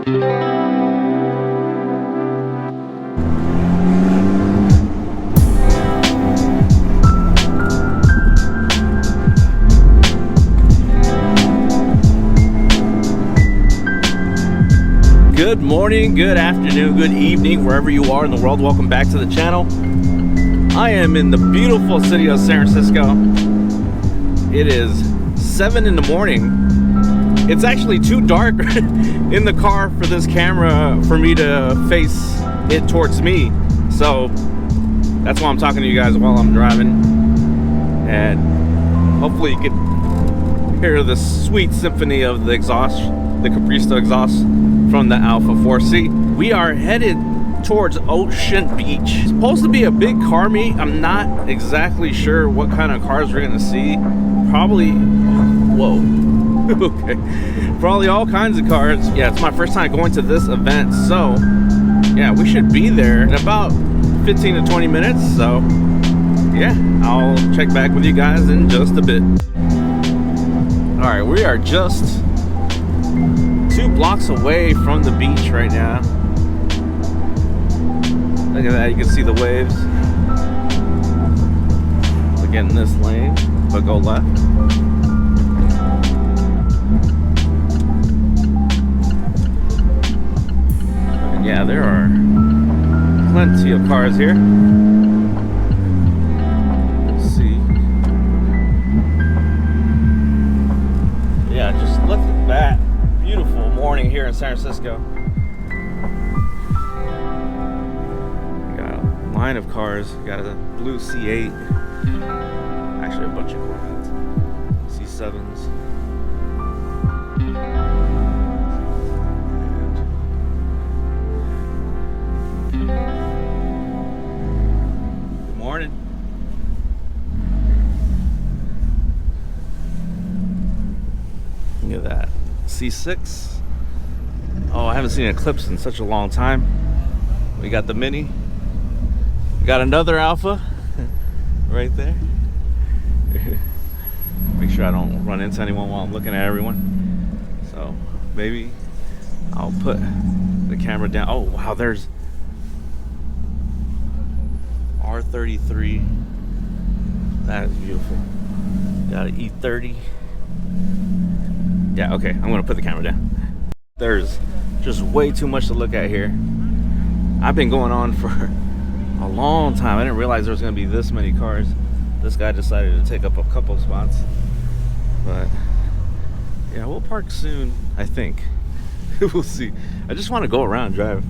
Good morning, good afternoon, good evening, wherever you are in the world. Welcome back to the channel. I am in the beautiful city of San Francisco. It is 7 in the morning. It's actually too dark in the car for this camera for me to face it towards me. So that's why I'm talking to you guys while I'm driving. And hopefully you can hear the sweet symphony of the exhaust, the Capristo exhaust from the Alpha 4C. We are headed towards Ocean Beach. It's supposed to be a big car meet. I'm not exactly sure what kind of cars we're gonna see. Probably, whoa, okay. Probably all kinds of cars. Yeah, it's my first time going to this event, so yeah, we should be there in about 15 to 20 minutes. So yeah, I'll check back with you guys in just a bit. All right, we are just 2 blocks away from the beach right now. Look at that, you can see the waves. We'll get in this lane, but go left. And yeah, there are plenty of cars here. Let's see. Yeah, just look at that. Beautiful morning here in San Francisco. Got a line of cars. Got a blue C8. Actually, a bunch of Corvettes. C7s. Good morning. Look at that. C6. Oh, I haven't seen an Eclipse in such a long time. We got the Mini. We got another Alpha right there. Make sure I don't run into anyone while I'm looking at everyone. So maybe I'll put the camera down. Oh wow, there's R33. That is beautiful. Got an E30. Yeah, okay, I'm gonna put the camera down. There's just way too much to look at here. I've been going on for a long time. I didn't realize there was gonna be this many cars. This guy decided to take up a couple spots. But yeah, we'll park soon, I think. We'll see. I just wanna go around, drive.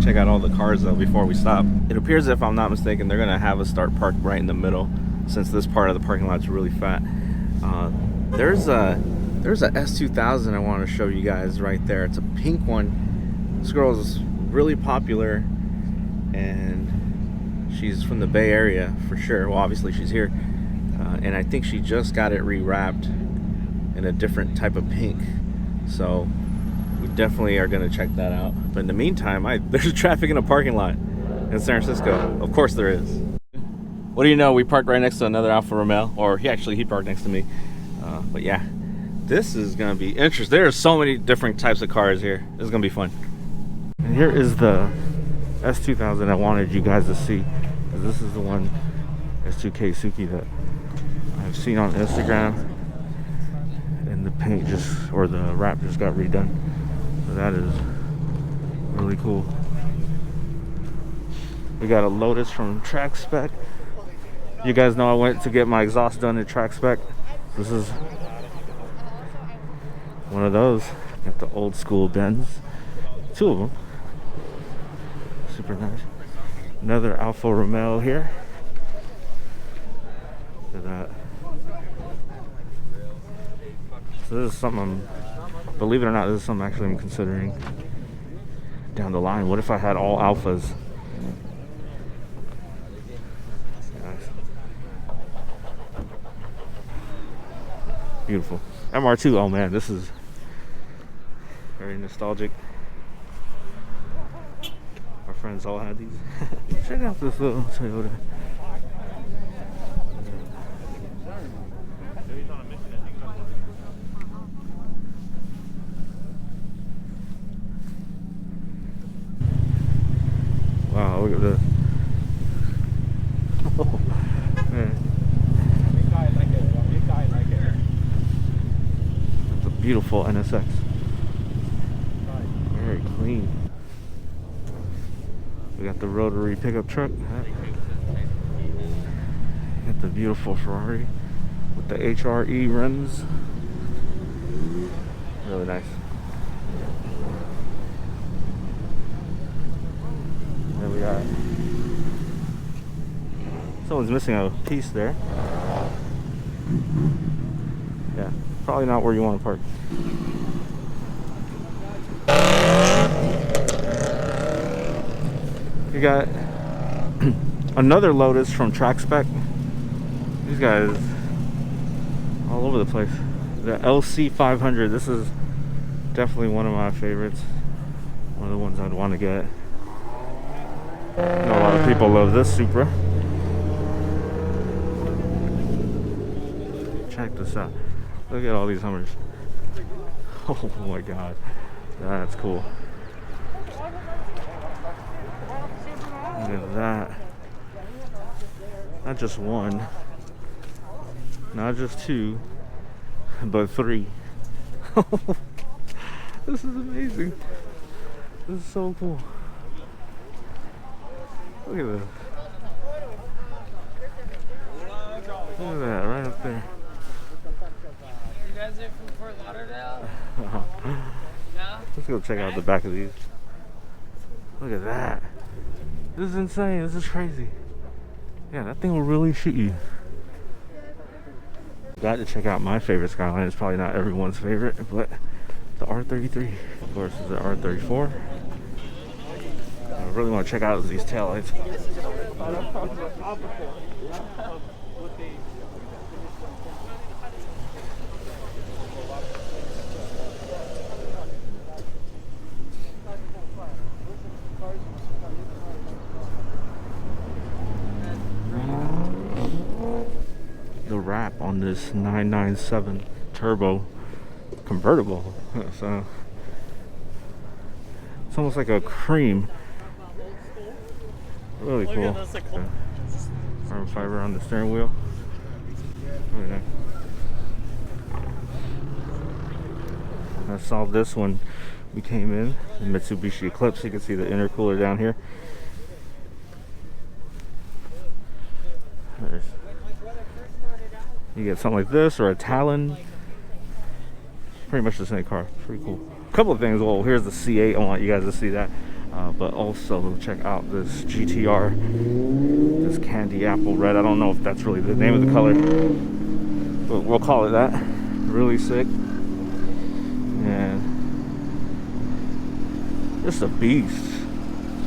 Check out all the cars though before we stop. It appears, if I'm not mistaken, they're gonna have us start parked right in the middle, since this part of the parking lot is really fat. There's a S2000 I want to show you guys right there. It's a pink one. This girl is really popular and she's from the Bay Area for sure. Well, obviously she's here. And I think she just got it rewrapped in a different type of pink. So we definitely are going to check that out. But in the meantime, there's traffic in a parking lot in San Francisco. Of course there is. What do you know? We parked right next to another Alfa Romeo. Or he parked next to me. But yeah. This is gonna be interesting. There are so many different types of cars here. This is gonna be fun. And here is the S2000 I wanted you guys to see, because this is the one S2K Suzuki that I've seen on Instagram, and the paint or the wrap just got redone. So that is really cool. We got a Lotus from Track Spec. You guys know I went to get my exhaust done at Track Spec. This is one of those. Got the old school Benz. 2 of them. Super nice. Another Alfa Romeo here. Look at that. So this is something believe it or not, this is something actually I'm considering down the line. What if I had all Alphas? Beautiful. MR2, oh man, this is very nostalgic. Our friends all had these. Check out this little Toyota. beautiful NSX. Very clean. We got the rotary pickup truck. Got the beautiful Ferrari with the HRE rims. Really nice. There we are. Someone's missing a piece there. Yeah, probably not where you want to park. You got another Lotus from Track Spec. These guys all over the place. The LC 500. This is definitely one of my favorites. One of the ones I'd want to get. I know a lot of people love this Supra. Check this out. Look at all these Hummers. Oh my god. That's cool. Look at that. Not just one. Not just two. But three. This is amazing. This is so cool. Look at this. Look at that right up there. You guys are from Fort Lauderdale? No? Let's go check out the back of these. Look at that. This is insane. This is crazy. Yeah, that thing will really shoot you. Got to check out my favorite Skyline. It's probably not everyone's favorite, but the R33. Of course, is the R34. I really want to check out these taillights. The wrap on this 997 turbo convertible, so it's almost like a cream. Really cool. Carbon fiber on the steering wheel. Really nice. I saw this when we came in, the Mitsubishi Eclipse. You can see the intercooler down here. You get something like this or a Talon. Pretty much the same car. Pretty cool. A couple of things. Well, here's the C8. I want you guys to see that. But also check out this GTR. This candy apple red. I don't know if that's really the name of the color, but we'll call it that. Really sick. And just a beast.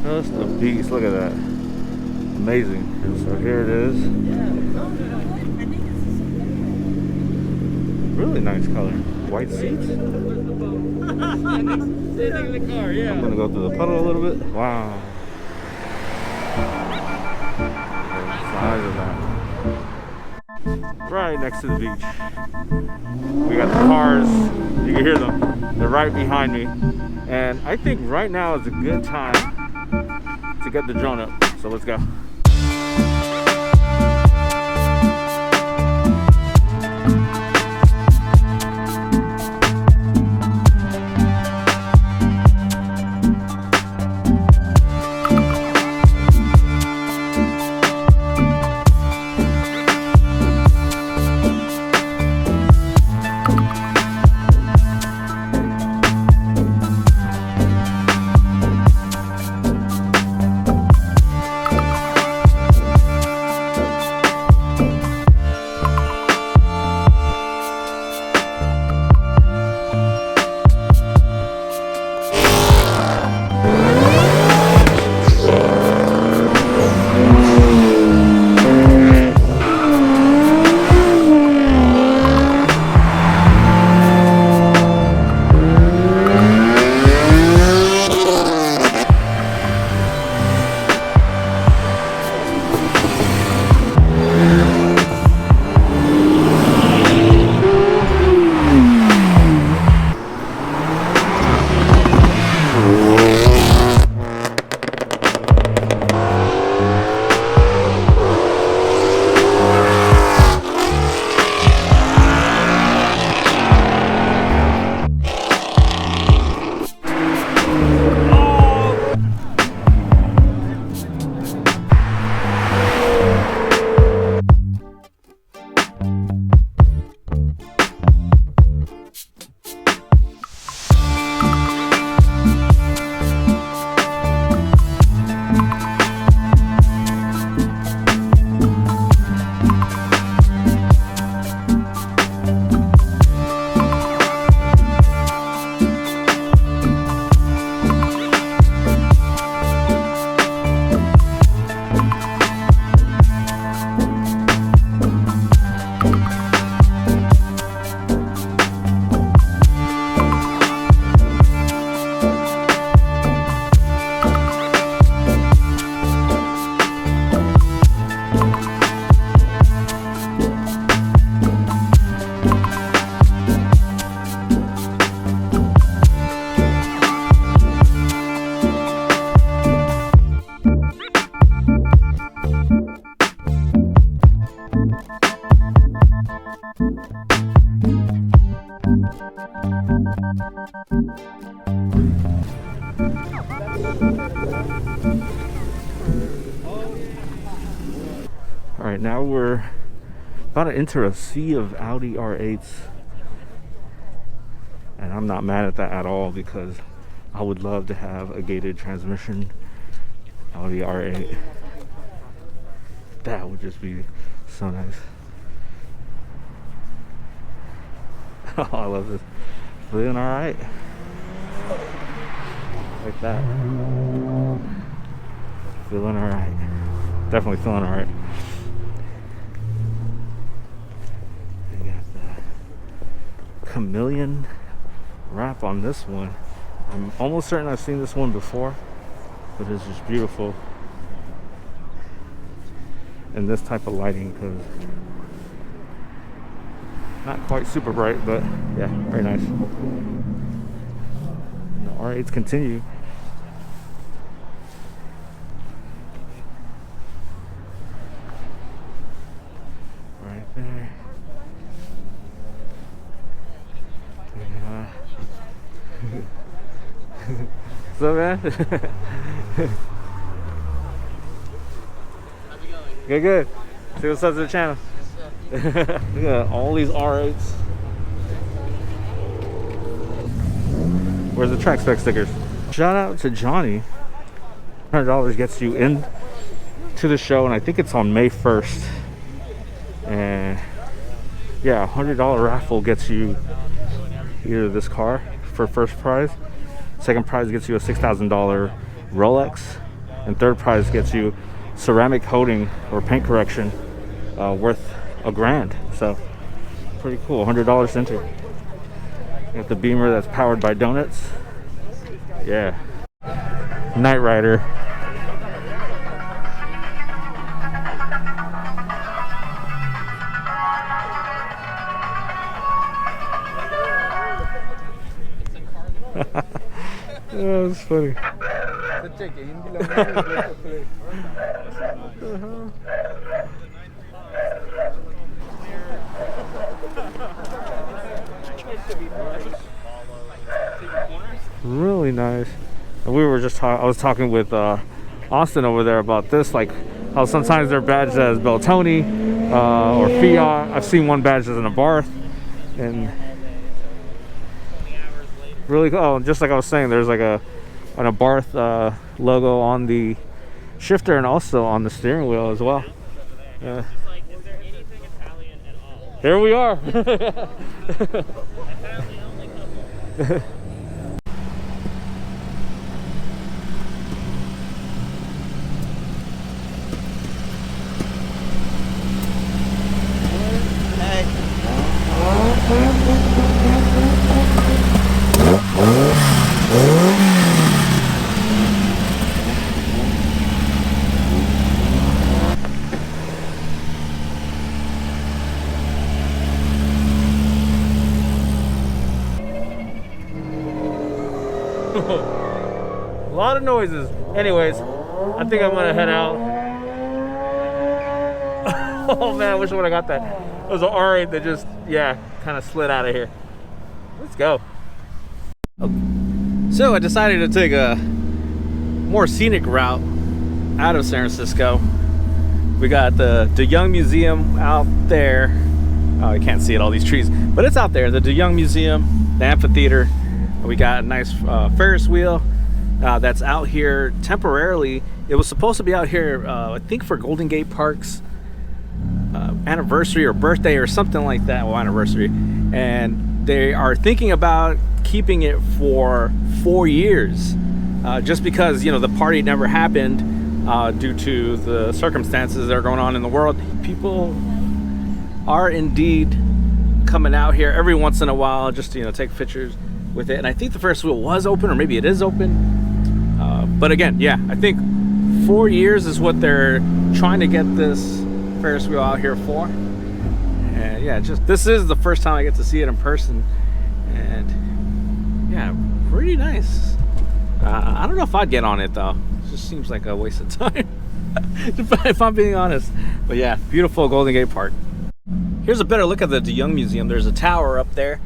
Just a beast. Look at that. Amazing. So here it is. Really nice color. White seats. Sitting in the car, yeah. I'm gonna go through the puddle a little bit. Wow. Size of that. Right next to the beach. We got the cars. You can hear them. They're right behind me. And I think right now is a good time to get the drone up. So let's go. All right, now we're about to enter a sea of Audi R8s. And I'm not mad at that at all because I would love to have a gated transmission Audi R8. That would just be so nice. Oh, I love this. Feeling alright. Like that. Feeling alright. Definitely feeling alright. We got the chameleon wrap on this one. I'm almost certain I've seen this one before, but it's just beautiful. And this type of lighting, because not quite super bright, but yeah, very nice. And the R8s continue. Right there. What's up, man? Good, good. See what's up to the channel. Look at all these R8s. Where's the track spec stickers? Shout out to Johnny. $100 gets you in to the show, and I think it's on May 1st. And yeah, $100 raffle gets you either this car for first prize, second prize gets you a $6,000 Rolex, and third prize gets you ceramic coating or paint correction worth $1,000. So pretty cool. $100 to enter. Got the Beamer that's powered by donuts. Yeah. Knight Rider. Oh, that's funny. Really nice. And we were just I was talking with Austin over there about this, like how sometimes they're badged as Beltoni or Fiat. I've seen one badged as an Abarth, and really cool. Oh, just like I was saying, there's like an Abarth logo on the shifter and also on the steering wheel as well. Yeah. Like, is there anything Italian at all? Here we are. Apparently only couple. A lot of noises. Anyways, I think I'm gonna head out. Oh man, I wish I would have got that. It was an R8 that just, yeah, kind of slid out of here. Let's go. So I decided to take a more scenic route out of San Francisco. We got the DeYoung Museum out there. Oh, you can't see it, all these trees, but it's out there. The DeYoung Museum, the amphitheater. We got a nice Ferris wheel that's out here temporarily. It was supposed to be out here, I think, for Golden Gate Park's anniversary or birthday or something like that. Well, anniversary. And they are thinking about keeping it for 4 years, just because, you know, the party never happened due to the circumstances that are going on in the world. People are indeed coming out here every once in a while just to, you know, take pictures with it. And I think the Ferris wheel was open, or maybe it is open. But again, yeah, I think 4 years is what they're trying to get this Ferris wheel out here for. And yeah, just this is the first time I get to see it in person, and yeah, pretty nice. I don't know if I'd get on it though. It just seems like a waste of time if I'm being honest. But yeah, beautiful Golden Gate Park. Here's a better look at the DeYoung Museum. There's a tower up there,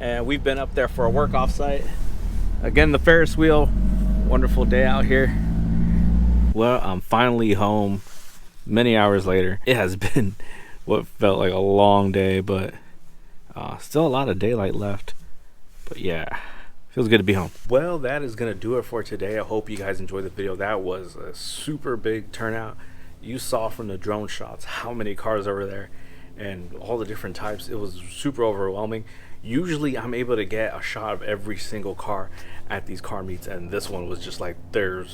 and we've been up there for a work offsite. Again, the Ferris wheel. Wonderful day out here. Well, I'm finally home many hours later. It has been what felt like a long day, but still a lot of daylight left. But yeah, feels good to be home. Well, that is gonna do it for today. I hope you guys enjoyed the video. That was a super big turnout. You saw from the drone shots how many cars over there and all the different types. It was super overwhelming. Usually I'm able to get a shot of every single car at these car meets, and this one was just like it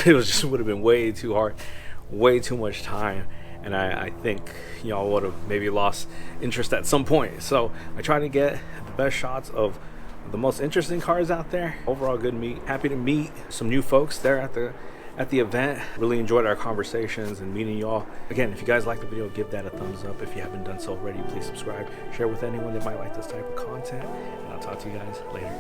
was just would have been way too hard, way too much time, and I think y'all would have maybe lost interest at some point. So I try to get the best shots of the most interesting cars out there. Overall good meet. Happy to meet some new folks there at the event. Really enjoyed our conversations and meeting y'all. Again, if you guys like the video, give that a thumbs up. If you haven't done so already, please subscribe. Share with anyone that might like this type of content, and I'll talk to you guys later.